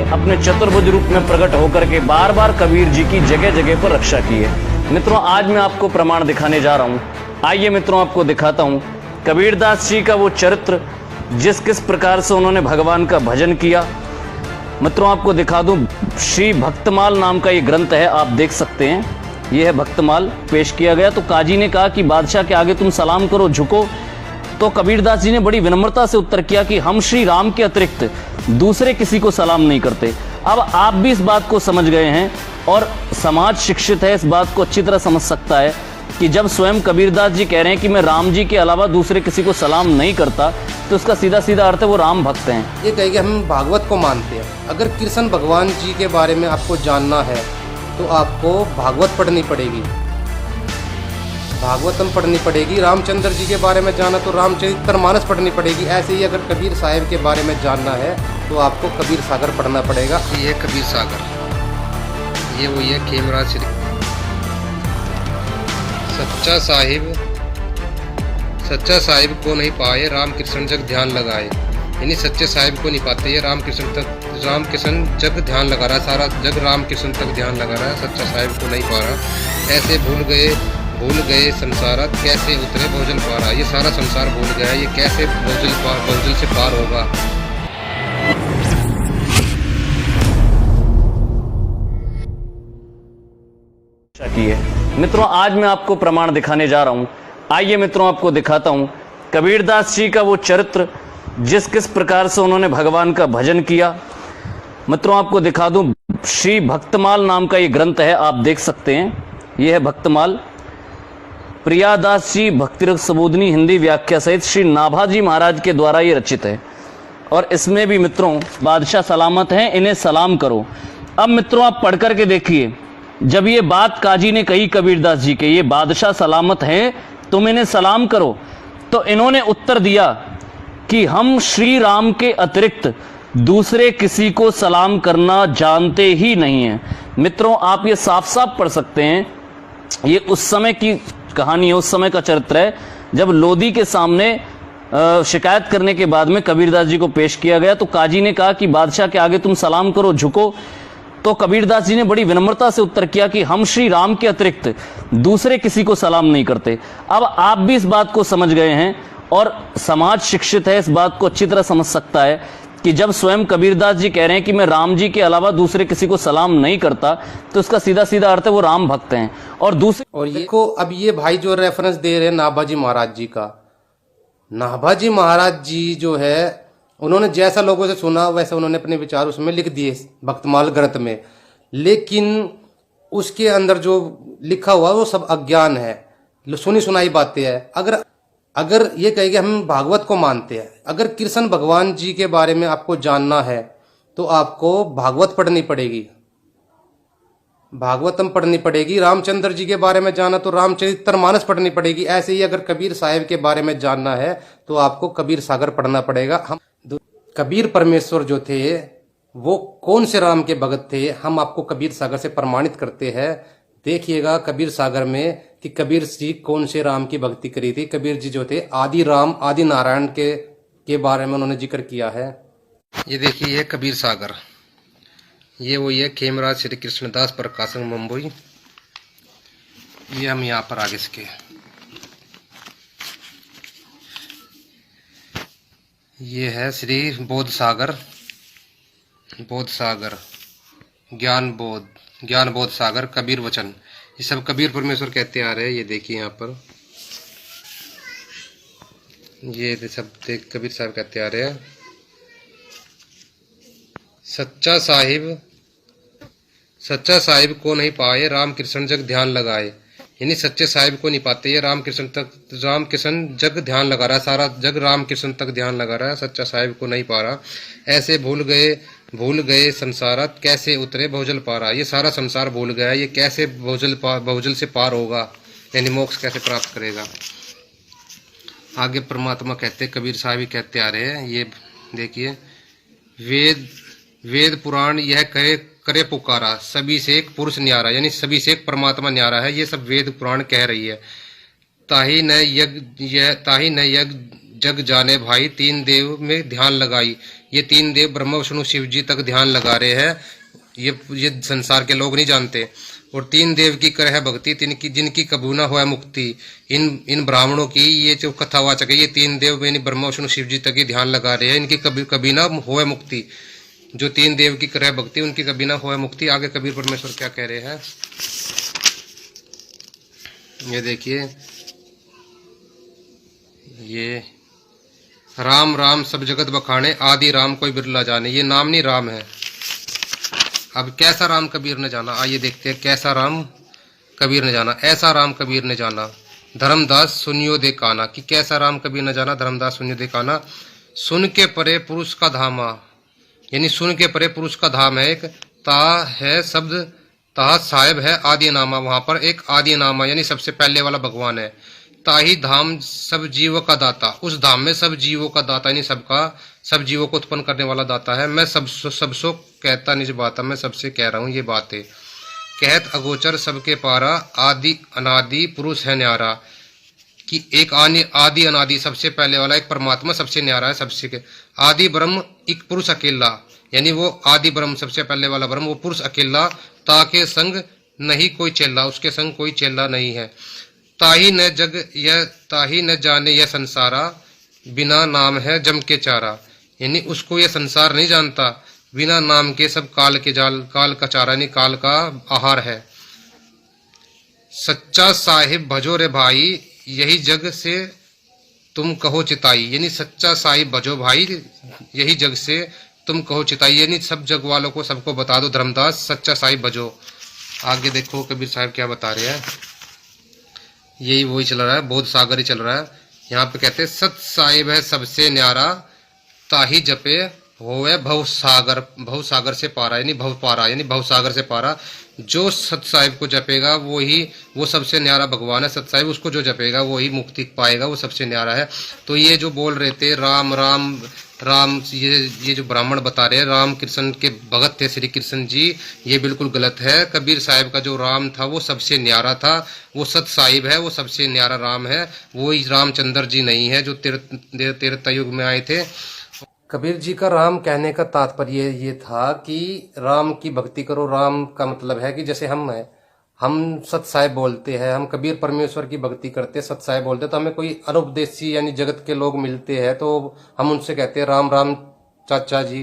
अपने चतुर्भुज रूप में प्रकट होकर के बार बार कबीर जी की जगह जगह पर रक्षा की है। मित्रों, आज मैं आपको प्रमाण दिखाने जा रहा हूं। आइए मित्रों, आपको दिखाता हूं कबीरदास जी का वो चरित्र, जिस किस प्रकार से उन्होंने भगवान का भजन किया। मित्रों, आपको दिखा दूं, श्री भक्तमाल नाम का ये ग्रंथ है, आप देख सकते हैं, ये है भक्तमाल पेश किया गया। तो काजी ने कहा कि बादशाह के आगे तुम सलाम करो, झुको। तो कबीरदास जी ने बड़ी विनम्रता से उत्तर किया कि हम श्री राम के अतिरिक्त दूसरे किसी को सलाम नहीं करते। अब आप भी इस बात को समझ गए हैं और समाज शिक्षित है, इस बात को अच्छी तरह समझ सकता है कि जब स्वयं कबीरदास जी कह रहे हैं कि मैं राम जी के अलावा दूसरे किसी को सलाम नहीं करता, तो उसका सीधा सीधा अर्थ है वो राम भक्त हैं। ये कहेंगे हम भागवत को मानते हैं। अगर कृष्ण भगवान जी के बारे में आपको जानना है तो आपको भागवत पढ़नी पड़ेगी, भागवतम पढ़नी पड़ेगी। रामचंद्र जी के बारे में जाना तो रामचरितमानस पढ़नी पड़ेगी। ऐसे ही अगर कबीर साहिब के बारे में जानना है तो आपको कबीर सागर पढ़ना पड़ेगा। ये कबीर सागर, ये वही है खेमराज श्री सच्चा साहिब को नहीं पाए राम कृष्ण जग ध्यान लगाए। यानी सच्चे साहिब को नहीं पाते, ये राम कृष्ण जग ध्यान लगा रहा है, सारा जग राम कृष्ण तक ध्यान लगा रहा है, सच्चा साहिब को नहीं पा रहा। ऐसे भूल गए संसार कैसे उतरे भोजन पारा। ये सारा संसार भूल गया, ये कैसे भोजन से पार होगा। की है। मित्रों, आज मैं आपको प्रमाण दिखाने जा रहा हूं। आइए मित्रों, आपको दिखाता हूं कबीरदास जी का वो चरित्र, जिस किस प्रकार से उन्होंने भगवान का भजन किया। मित्रों, आपको दिखा दूं, श्री भक्तमाल नाम का ये ग्रंथ है, आप देख सकते हैं, ये है भक्तमाल। प्रियादास जी भक्तिरस सबोधनी हिंदी व्याख्या सहित श्री नाभाजी महाराज के द्वारा ये रचित है। और इसमें भी मित्रों बादशाह सलामत हैं, इन्हें सलाम करो। अब मित्रों आप पढ़ करके देखिए, जब ये बात काजी ने कही कबीरदास जी के, ये बादशाह सलामत हैं, तुम इन्हें सलाम करो, तो इन्होंने उत्तर दिया कि हम श्री राम के अतिरिक्त दूसरे किसी को सलाम करना जानते ही नहीं हैं। मित्रों, आप ये साफ साफ पढ़ सकते हैं, ये उस समय की कहानी है, उस समय का चरित्र है, जब लोधी के सामने शिकायत करने के बाद में कबीरदास जी को पेश किया गया। तो काजी ने कहा कि बादशाह के आगे तुम सलाम करो, झुको। तो कबीरदास जी ने बड़ी विनम्रता से उत्तर किया कि हम श्री राम के अतिरिक्त दूसरे किसी को सलाम नहीं करते। अब आप भी इस बात को समझ गए हैं और समाज शिक्षित है, इस बात को अच्छी तरह समझ सकता है कि जब स्वयं कबीरदास जी कह रहे हैं कि मैं राम जी के अलावा दूसरे किसी को सलाम नहीं करता, तो उसका सीधा सीधा अर्थ है वो राम भक्त हैं। और ये को अब ये भाई जो रेफरेंस दे रहे हैं नाभाजी महाराज जी का, नाभाजी महाराज जी जो है उन्होंने जैसा लोगों से सुना वैसे उन्होंने अपने विचार उसमें लिख दिए भक्तमाल ग्रंथ में, लेकिन उसके अंदर जो लिखा हुआ वो सब अज्ञान है, सुनी सुनाई बातें हैं। अगर ये कहेंगे हम भागवत को मानते हैं। अगर कृष्ण भगवान जी के बारे में आपको जानना है तो आपको भागवत पढ़नी पड़ेगी, भागवतम पढ़नी पड़ेगी। रामचंद्र जी के बारे में जाना तो रामचरितमानस पढ़नी पड़ेगी। ऐसे ही अगर कबीर साहिब के बारे में जानना है तो आपको कबीर सागर पढ़ना पड़ेगा। हम कबीर परमेश्वर जो थे वो कौन से राम के भगत थे, हम आपको कबीर सागर से प्रमाणित करते हैं। देखिएगा कबीर सागर में कि कबीर जी कौन से राम की भक्ति करी थी। कबीर जी जो थे आदि राम आदि नारायण के बारे में उन्होंने जिक्र किया है। ये देखिए ये कबीर सागर, ये वही है खेमराज श्री कृष्णदास प्रकाशन मुंबई। ये हम यहाँ पर आगे सके, ये है श्री बोध सागर ज्ञान बोध सागर कबीर वचन। ये सब कबीर परमेश्वर कहते आ रहे हैं। ये देखिए यहाँ पर ये सब कबीर साहब कहते आ रहे हैं। सच्चा साहिब को नहीं पाए राम कृष्ण जग ध्यान लगाए। यानी सच्चे साहिब को नहीं पाते, ये राम कृष्ण जग ध्यान लगा रहा है, सारा जग राम कृष्ण तक ध्यान लगा रहा है, सच्चा साहिब को नहीं पा रहा। ऐसे भूल गए संसार कैसे उतरे भोजल पारा। ये सारा संसार भूल गया, ये कैसे भोजल से पार होगा, यानी मोक्ष कैसे प्राप्त करेगा। आगे परमात्मा कहते, कबीर साहब ही कहते आ रहे हैं। ये देखिए वेद पुराण यह करे पुकारा, सभी से एक पुरुष न्यारा, यानी सभी से एक परमात्मा न्यारा है। ये सब वेद पुराण कह रही है। ताही न यज्ञ जग जाने भाई, तीन देव में ध्यान लगाई। ये तीन देव ब्रह्मा विष्णु शिव जी तक ध्यान लगा रहे हैं, ये संसार के लोग नहीं जानते। और तीन देव की कर है भक्ति, जिनकी कबू ना होए मुक्ति। इन ब्राह्मणों की ये जो कथावाचक है, ये तीन देव यानी ब्रह्मा विष्णु शिव जी तक ही ध्यान लगा रहे हैं, इनकी कभी ना होए मुक्ति। जो तीन देव की कर है भक्ति, उनकी कभी ना होए मुक्ति। आगे कबीर परमेश्वर क्या कह रहे हैं, ये देखिए। ये राम राम सब जगत बखाने, आदि राम कोई बिरला जाने। ये नाम नहीं, राम है। अब कैसा राम कबीर ने जाना, आइए देखते हैं कैसा राम कबीर ने जाना। ऐसा राम कबीर ने जाना, धर्मदास सुनियो दे काना। कि कैसा राम कबीर ने जाना, धर्मदास सुनियो दे काना। सुन के परे पुरुष का धामा, यानी सुन के परे पुरुष का धाम है एक। ता है शब्द, ता साहिब है आदि नामा, वहां पर एक आदि नामा यानी सबसे पहले वाला भगवान है। ताही धाम सब जीवों का दाता, उस धाम में सब जीवों का दाता यानी सबका, सब जीवों को उत्पन्न करने वाला दाता है। मैं सबसो कहता निज बाता, मैं सबसे कह रहा हूं ये बातें। कहत अगोचर सबके पारा, आदि अनादि पुरुष है न्यारा। कि एक आदि अनादि सबसे पहले वाला एक परमात्मा सबसे न्यारा है, सबसे के आदि ब्रह्म एक पुरुष अकेला, यानी वो आदि ब्रह्म सबसे पहले वाला ब्रह्म, वो पुरुष अकेला। ताके संग नहीं कोई चेला, उसके संग कोई चेला नहीं है। ताही न जग यह, ताही न जाने यह संसारा, बिना नाम है जम के चारा। यानी उसको यह संसार नहीं जानता, बिना नाम के सब काल के जाल, काल का चारा यानी काल का आहार है। सच्चा साहिब भजो रे भाई, यही जग से तुम कहो चिताई। यानी सच्चा साहिब भजो भाई, यही जग से तुम कहो चिताई, यानी सब जग वालों को सबको बता दो धर्मदास सच्चा साहिब भजो। आगे देखो कबीर साहब क्या बता रहे हैं, यही वही चल रहा है, बोध सागर ही चल रहा है। यहाँ पे कहते हैं सत साहिब है सबसे न्यारा, ताही जपे होवे भव सागर, भव सागर से पारा यानी भव पारा, यानी भव सागर से पारा। जो सत साहिब को जपेगा वो सबसे न्यारा भगवान है। सत साहिब उसको जो जपेगा वो ही मुक्ति पाएगा, वो सबसे न्यारा है। तो ये जो बोल रहे थे राम राम राम, ये जो ब्राह्मण बता रहे हैं राम कृष्ण के भगत थे श्री कृष्ण जी, ये बिल्कुल गलत है। कबीर साहिब का जो राम था वो सबसे न्यारा था, वो सत साहिब है, वो सबसे न्यारा राम है। वो रामचंद्र जी नहीं है जो त्रेता युग में आए थे। कबीर जी का राम कहने का तात्पर्य ये था कि राम की भक्ति करो। राम का मतलब है कि जैसे हम सत साहिब बोलते हैं, हम कबीर परमेश्वर की भक्ति करते हैं, सत साहिब बोलते हैं, तो हमें कोई अनुपदेशी यानी जगत के लोग मिलते हैं तो हम उनसे कहते हैं राम राम चाचा जी,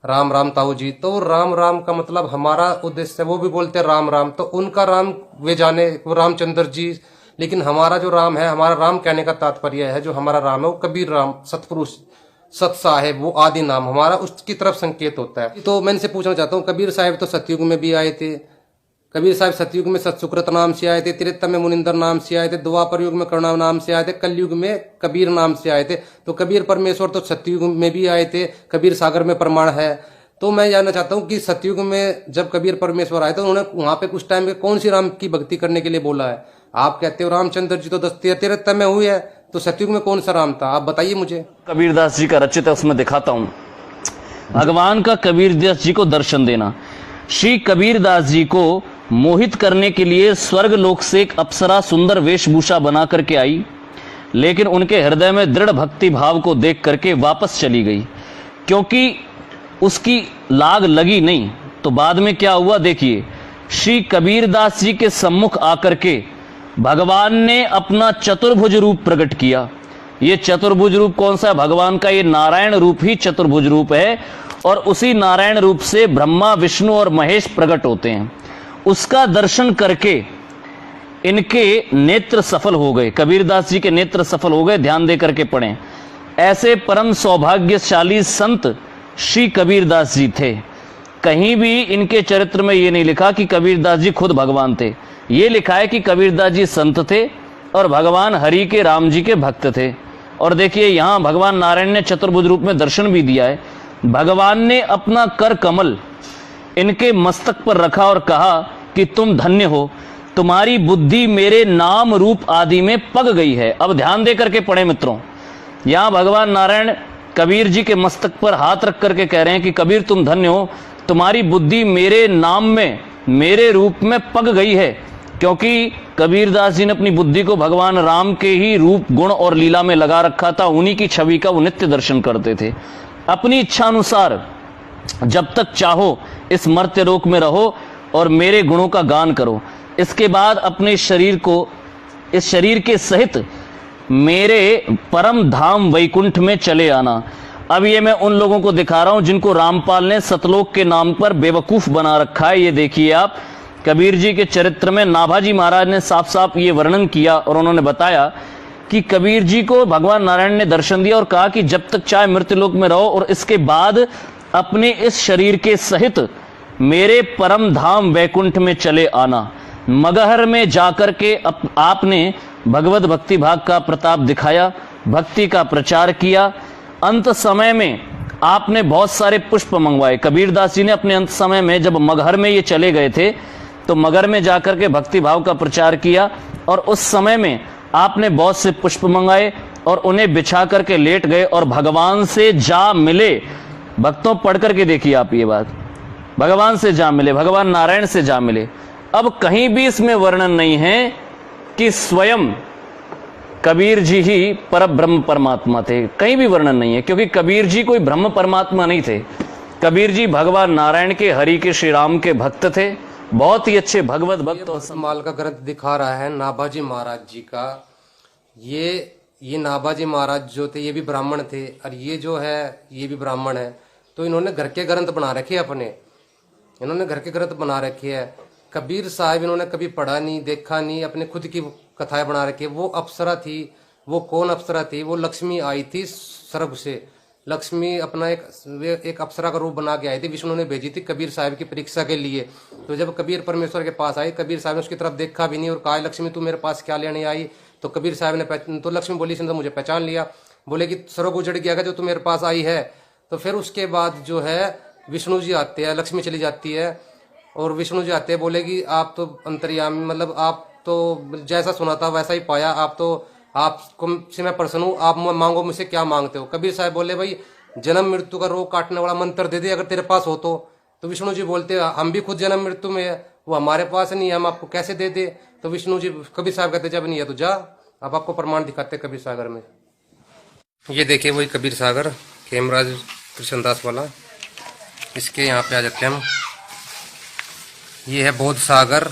राम राम ताऊ जी। तो राम राम का मतलब हमारा उद्देश्य है, वो भी बोलते हैं राम राम, तो उनका राम वे जाने, वो रामचंद्र जी। लेकिन हमारा जो राम है, हमारा राम कहने का तात्पर्य है जो हमारा राम है वो कबीर राम, सतपुरुष, सत साहेब, वो आदि नाम हमारा उसकी तरफ संकेत होता है। तो मैं इनसे पूछना चाहता हूँ, कबीर साहब तो सतयुग में भी आए थे, कबीर साहब सतयुग में सतसुकृत नाम से आए थे, त्रेता में मुनिंदर नाम से आए थे, द्वापर युग में करुणा नाम से आए थे, कलयुग में कबीर नाम से आए थे। तो कबीर परमेश्वर तो सतयुग में भी आए थे, कबीर सागर में प्रमाण है। तो मैं जानना चाहता हूँ कि सतयुग में जब कबीर परमेश्वर आए तो उन्होंने वहां पे कुछ टाइम में कौन सी राम की भक्ति करने के लिए बोला है? आप कहते हो रामचंद्र जी तो 10 में हुई है, तो सतयुग में कौन सा राम था, आप बताइए मुझे। कबीरदास जी का रचित है, उसमें दिखाता हूं। भगवान का कबीरदास जी को दर्शन देना। श्री कबीरदास जी को मोहित करने के लिए स्वर्ग लोक से एक अप्सरा सुंदर वेशभूषा बना करके आई, लेकिन उनके हृदय में दृढ़ भक्ति भाव को देख करके वापस चली गई, क्योंकि उसकी लाग लगी नहीं। तो बाद में क्या हुआ देखिए, श्री कबीरदास जी के सम्मुख आकर के भगवान ने अपना चतुर्भुज रूप प्रकट किया। ये चतुर्भुज रूप कौन सा है? भगवान का ये नारायण रूप ही चतुर्भुज रूप है, और उसी नारायण रूप से ब्रह्मा विष्णु और महेश प्रकट होते हैं। उसका दर्शन करके इनके नेत्र सफल हो गए, कबीरदास जी के नेत्र सफल हो गए। ध्यान दे करके पढ़ें। ऐसे परम सौभाग्यशाली संत श्री कबीरदास जी थे। कहीं भी इनके चरित्र में ये नहीं लिखा कि कबीरदास जी खुद भगवान थे। ये लिखा है कि कबीरदास जी संत थे और भगवान हरि के, राम जी के भक्त थे। और देखिए यहां भगवान नारायण ने चतुर्भुज रूप में दर्शन भी दिया है। भगवान ने अपना कर कमल इनके मस्तक पर रखा और कहा कि तुम धन्य हो, तुम्हारी बुद्धि मेरे नाम रूप आदि में पग गई है। अब ध्यान दे करके पढ़े मित्रों, यहां भगवान नारायण कबीर जी के मस्तक पर हाथ रख करके कह रहे हैं कि कबीर तुम धन्य हो, तुम्हारी बुद्धि मेरे नाम में, मेरे रूप में पग गई है। क्योंकि कबीरदास जी ने अपनी बुद्धि को भगवान राम के ही रूप, गुण और लीला में लगा रखा था। उन्हीं की छवि का वो नित्य दर्शन करते थे। अपनी इच्छा अनुसार जब तक चाहो इस मर्त्य लोक में रहो और मेरे गुणों का गान करो। इसके बाद अपने शरीर को, इस शरीर के सहित मेरे परम धाम वैकुंठ में चले आना। अब ये मैं उन लोगों को दिखा रहा हूं जिनको रामपाल ने सतलोक के नाम पर बेवकूफ बना रखा है। ये देखिए आप, कबीर जी के चरित्र में नाभाजी महाराज ने साफ साफ ये वर्णन किया और उन्होंने बताया कि कबीर जी को भगवान नारायण ने दर्शन दिया और कहा कि जब तक चाहे मृत्युलोक में रहो और इसके बाद अपने इस शरीर के सहित मेरे परम धाम वैकुंठ में चले आना। मगहर में जाकर के आपने भगवत भक्ति भाग का प्रताप दिखाया, भक्ति का प्रचार किया। अंत समय में आपने बहुत सारे पुष्प मंगवाए। कबीरदास जी ने अपने अंत समय में जब मगहर में ये चले गए थे तो मगहर में जाकर के भक्ति भाव का प्रचार किया और उस समय में आपने बहुत से पुष्प मंगाए और उन्हें बिछा करके लेट गए और भगवान से जा मिले। भक्तों पढ़ करके देखिए आप ये बात, भगवान से जा मिले, भगवान नारायण से जा मिले। अब कहीं भी इसमें वर्णन नहीं है कि स्वयं कबीर जी ही पर ब्रह्म परमात्मा थे, कहीं भी वर्णन नहीं है, क्योंकि कबीर जी कोई ब्रह्म परमात्मा नहीं थे। कबीर जी भगवान नारायण के, हरि के, श्री राम के भक्त थे, बहुत ही अच्छे भगवत भक्त। भक्तमाल का ग्रंथ दिखा रहा है नाभाजी महाराज जी का। ये नाभाजी महाराज जो थे ये भी ब्राह्मण थे और ये जो है ये भी ब्राह्मण है। तो इन्होंने घर के ग्रंथ बना रखे अपने, इन्होंने घर के ग्रंथ बना रखे है। कबीर साहब इन्होंने कभी पढ़ा नहीं, देखा नहीं, अपने खुद की कथाएं बना रखी है। वो अप्सरा थी, वो कौन अप्सरा थी? वो लक्ष्मी आई थी स्वर्ग से। लक्ष्मी अपना एक अप्सरा का रूप बना के आई थी, विष्णु ने भेजी थी कबीर साहब की परीक्षा के लिए। तो जब कबीर परमेश्वर के पास आई, कबीर साहब ने उसकी तरफ देखा भी नहीं और कहा लक्ष्मी तू मेरे पास क्या लेने आई? तो कबीर साहब ने तो लक्ष्मी बोली इसने तो मुझे पहचान लिया, बोले कि स्वर्ग उजड़ गया जो तू मेरे पास आई है। तो फिर उसके बाद जो है विष्णु जी आते हैं, लक्ष्मी चली जाती है और विष्णु जी आते हैं, बोले कि आप तो अंतर्यामी, मतलब आप तो जैसा सुना था वैसा ही पाया, आप तो आपको से मैं प्रसन्न हूँ, आप मांगो मुझसे क्या मांगते हो? कबीर साहब बोले भाई जन्म मृत्यु का रोग काटने वाला मंत्र दे दे अगर तेरे पास हो तो विष्णु जी बोलते हम भी खुद जन्म मृत्यु में है, वो हमारे पास नहीं है, हम आपको कैसे दे दे? तो विष्णु जी, कबीर साहब कहते जब नहीं है तो जा, अब आपको प्रमाण दिखाते कबीर सागर में। ये देखिए वही कबीर सागर खेमराज कृष्णदास वाला, इसके यहाँ पे आ जाते हैं हम। ये है बोध सागर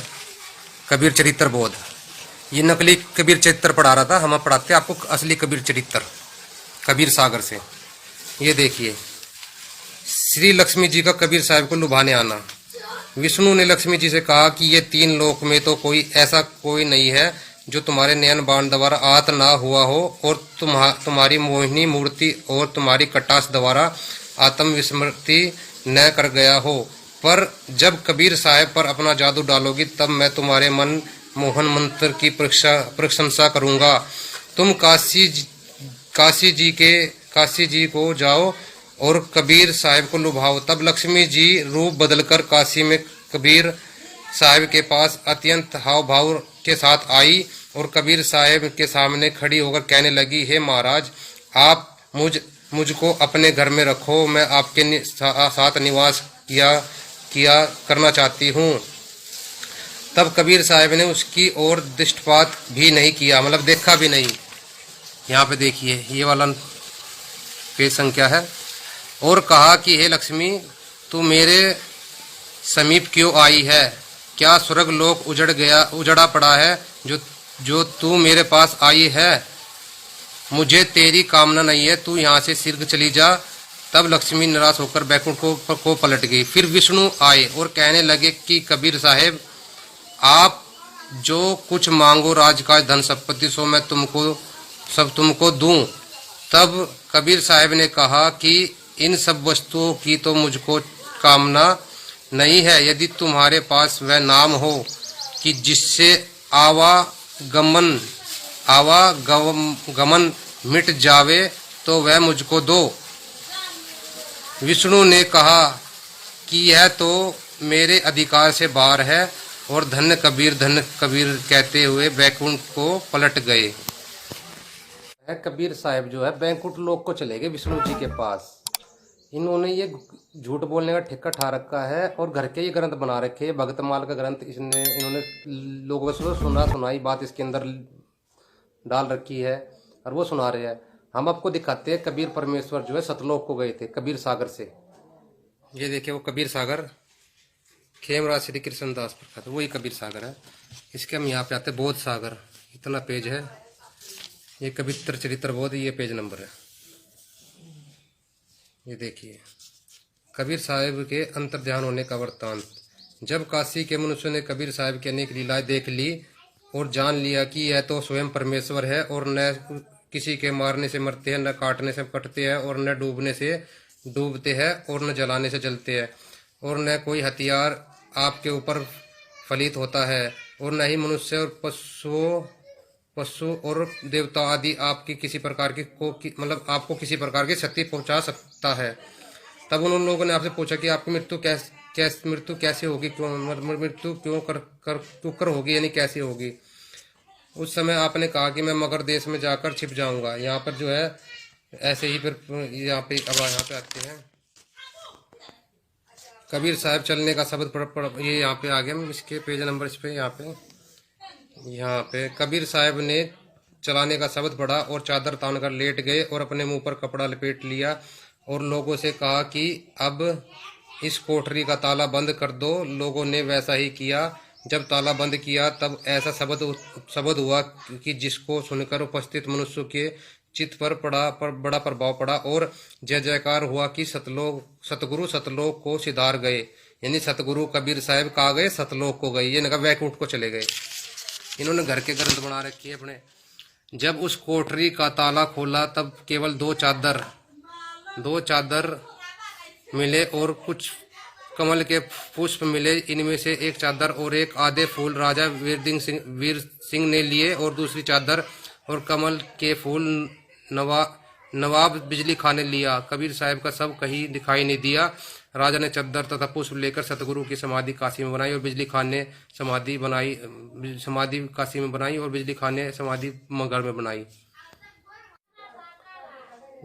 कबीर चरित्र बोध। ये नकली कबीर चरित्र पढ़ा रहा था, हम पढ़ाते आपको असली कबीर चरित्र कबीर सागर से। ये देखिए श्री लक्ष्मी जी का कबीर साहब को लुभाने आना। विष्णु ने लक्ष्मी जी से कहा कि ये तीन लोक में तो कोई ऐसा कोई नहीं है जो तुम्हारे नयन बाण द्वारा आहत ना हुआ हो और तुम्हारी मोहिनी मूर्ति और तुम्हारी कटास द्वारा आत्म विस्मृति न कर गया हो। पर जब कबीर साहब पर अपना जादू डालोगी तब मैं तुम्हारे मन मोहन मंत्र की प्रशंसा करूंगा। तुम काशी जी को जाओ और कबीर साहब को लुभाओ। तब लक्ष्मी जी रूप बदलकर काशी में कबीर साहब के पास अत्यंत हाव भाव के साथ आई और कबीर साहब के सामने खड़ी होकर कहने लगी, हे महाराज, आप मुझको अपने घर में रखो, मैं आपके साथ निवास किया करना चाहती हूँ। तब कबीर साहब ने उसकी ओर दृष्टिपात भी नहीं किया, मतलब देखा भी नहीं। यहाँ पे देखिए ये वाला पेज संख्या है। और कहा कि हे लक्ष्मी, तू मेरे समीप क्यों आई है? क्या स्वर्ग लोक उजड़ा पड़ा है जो तू मेरे पास आई है? मुझे तेरी कामना नहीं है, तू यहाँ से शीघ्र चली जा। तब लक्ष्मी निराश होकर बैकुंठ को पलट गई। फिर विष्णु आए और कहने लगे कि कबीर साहब, आप जो कुछ मांगो राजकाज धन संपत्ति सो मैं तुमको दूं। तब कबीर साहब ने कहा कि इन सब वस्तुओं की तो मुझको कामना नहीं है। यदि तुम्हारे पास वह नाम हो कि जिससे आवागमन मिट जावे तो वह मुझको दो। विष्णु ने कहा कि यह तो मेरे अधिकार से बाहर है और धन्य कबीर कहते हुए बैकुंठ को पलट गए। कबीर साहब जो है बैकुंठ लोक को चले गए विष्णु जी के पास। इन्होंने ये झूठ बोलने का ठेका ठा रखा है और घर के ये ग्रंथ बना रखे हैं। भक्तमाल का ग्रंथ इन्होंने लोगों से सुनाई बात इसके अंदर डाल रखी है और वो सुना रहे हैं। हम आपको दिखाते हैं कबीर परमेश्वर जो है सतलोक को गए थे कबीर सागर से। ये देखिए वो कबीर सागर, खेमराज श्री कृष्ण दास प्रसाद, वही कबीर सागर है। इसके हम यहाँ पे आते हैं बोध सागर, इतना पेज है। ये कवित्र चरित्र बोध, ये पेज नंबर है। ये देखिए कबीर साहिब के अंतर ध्यान होने का वृत्तांत। जब काशी के मनुष्यों ने कबीर साहिब की अनेक लीलाएं देख ली और जान लिया कि यह तो स्वयं परमेश्वर है और न किसी के मारने से मरते हैं, न काटने से कटते हैं, और न डूबने से डूबते हैं, और न जलाने से जलते हैं, और न कोई हथियार आपके ऊपर फलित होता है, और न ही मनुष्य और पशु और देवता आदि आपकी किसी प्रकार की मतलब आपको किसी प्रकार की क्षति पहुंचा सकता है। तब उन लोगों ने आपसे पूछा कि आपकी मृत्यु कैसे होगी, क्यों मृत्यु क्यों कर होगी, यानी कैसे होगी। उस समय आपने कहा कि मैं मगर देश में जाकर छिप जाऊंगा। यहाँ पर जो है ऐसे ही फिर यहाँ पे आते हैं कबीर साहब चलने का शब्द ये यहाँ पे आ गया। हम इसके पेज नंबर इस पे यहाँ पे कबीर साहब ने चलाने का शब्द पढ़ा और चादर तानकर लेट गए और अपने मुंह पर कपड़ा लपेट लिया और लोगों से कहा कि अब इस कोठरी का ताला बंद कर दो। लोगों ने वैसा ही किया। जब ताला बंद किया तब ऐसा शब्द हुआ कि जिसको सुनकर उपस्थित मनुष्य के चित्त पर बड़ा प्रभाव पड़ा और जय जयकार हुआ कि सतगुरु सतलोक को सिधार गए। यानी सतगुरु कबीर साहब कहाँ गए? सतलोक को गए। ये नगा वैकुंठ को चले गए। इन्होंने घर के ग्रंथ बना रखे हैं अपने। जब उस कोठरी का ताला खोला तब केवल दो चादर मिले और कुछ कमल के पुष्प मिले। इनमें से एक चादर और एक आधे फूल राजा वीर सिंह ने लिए और दूसरी चादर और कमल के फूल नवाब बिजली खान ने लिया। कबीर साहब का सब कहीं दिखाई नहीं दिया। राजा ने चादर तथा पुष्प लेकर सतगुरु की समाधि काशी में बनाई और बिजली खान ने समाधि काशी में बनाई और बिजली खान ने समाधि मगर में बनाई।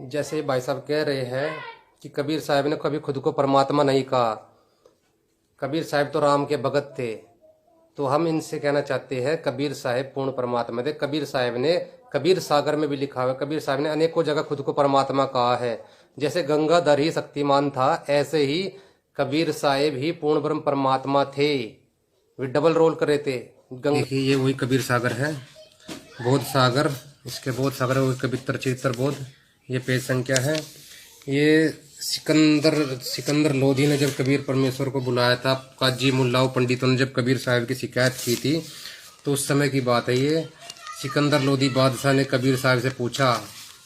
जैसे भाई साहब कह रहे हैं कि कबीर साहब ने कभी खुद को परमात्मा नहीं कहा। कबीर साहब तो राम के भगत थे। तो हम इनसे कहना चाहते हैं कबीर साहब पूर्ण परमात्मा थे। कबीर साहब ने कबीर सागर में भी लिखा हुआ, कबीर साहब ने अनेकों जगह खुद को परमात्मा कहा है। जैसे गंगाधर ही शक्तिमान था, ऐसे ही कबीर साहब ही पूर्ण ब्रह्म परमात्मा थे। वे डबल रोल कर रहे थे। देखिए ये वही कबीर सागर है, बोध सागर। इसके बोध सागर वही कवित्र चरित्र बोध। ये पेज संख्या है। ये सिकंदर लोधी ने जब कबीर परमेश्वर को बुलाया था, काजी मुल्लाओं पंडितों ने जब कबीर साहब की शिकायत की थी, तो उस समय की बात है ये। सिकंदर लोधी बादशाह ने कबीर साहब से पूछा,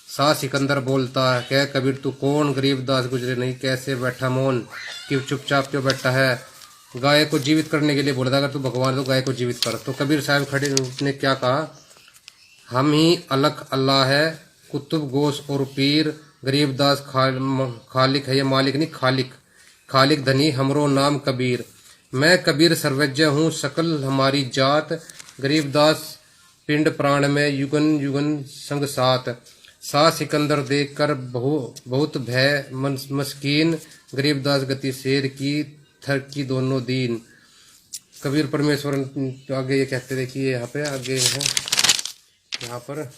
सा सिकंदर बोलता है, कह कबीर तू कौन? गरीबदास गुजरे नहीं, कैसे बैठा मौन, क्यों चुपचाप क्यों बैठा है? गाय को जीवित करने के लिए बोला था, अगर तू भगवान तो गाय को जीवित कर। तो कबीर साहब खड़े ने क्या कहा, हम ही अलग अल्लाह है, कुतुब गोश और पीर, गरीबदास खालिक है, ये मालिक नहीं खालिक धनी, हमरो नाम कबीर। मैं कबीर सर्वज्ञ हूँ सकल हमारी जात, गरीबदास पिंड प्राण में युगन युगन संग साथ। सा सिकंदर देख कर बहुत भय मस्कीन, गरीबदास गति शेर की थर की दोनों दीन। कबीर परमेश्वर आगे ये कहते, देखिए यहाँ पे आगे है, यहाँ पर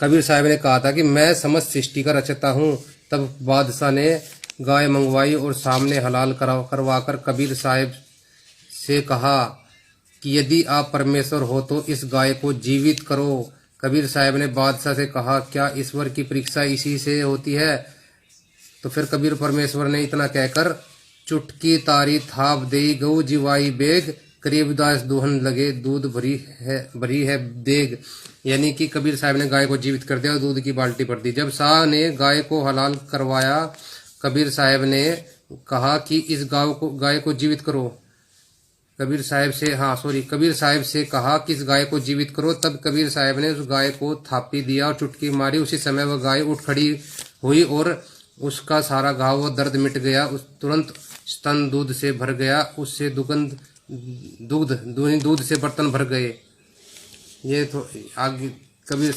कबीर साहब ने कहा था कि मैं समस्त सृष्टि का रचता हूँ। तब बादशाह ने गाय मंगवाई और सामने हलाल करवाकर कबीर साहब से कहा कि यदि आप परमेश्वर हो तो इस गाय को जीवित करो। कबीर साहब ने बादशाह से कहा, क्या ईश्वर की परीक्षा इसी से होती है? तो फिर कबीर परमेश्वर ने इतना कहकर चुटकी तारी थाप दे, गऊ जीवाई बेग, गरीबदास दुहन लगे, दूध भरी है देग। यानी कि कबीर साहब ने गाय को जीवित कर दिया और दूध की बाल्टी भर दी। जब शाह ने गाय को हलाल करवाया, कबीर साहब ने कहा कि इस गाय को जीवित करो। कबीर साहब से कहा कि इस गाय को जीवित करो। तब कबीर साहब ने उस गाय को थापी दिया और चुटकी मारी। उसी समय वह गाय उठ खड़ी हुई और उसका सारा घाव व दर्द मिट गया। तुरंत स्तन दूध से भर गया, उससे दूध से बर्तन भर गए। ये तो आगे कबीर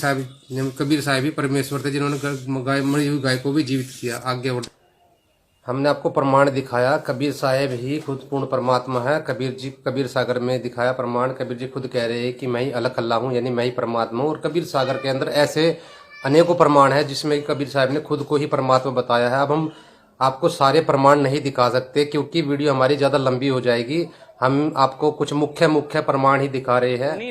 साहब ही परमेश्वर थे जिन्होंने मरी हुई गाय को भी जीवित किया। आगे बढ़, हमने आपको प्रमाण दिखाया कबीर साहब ही खुद पूर्ण परमात्मा है। कबीर सागर में दिखाया प्रमाण। कबीर जी खुद कह रहे हैं कि मैं ही अलग अल्लाह हूँ, यानी मैं ही परमात्मा हूँ। और कबीर सागर के अंदर ऐसे अनेकों प्रमाण है जिसमें कि कबीर साहब ने खुद को ही परमात्मा बताया है। अब हम आपको सारे प्रमाण नहीं दिखा सकते क्योंकि वीडियो हमारी ज़्यादा लंबी हो जाएगी। हम आपको कुछ मुख्य प्रमाण ही दिखा रहे हैं।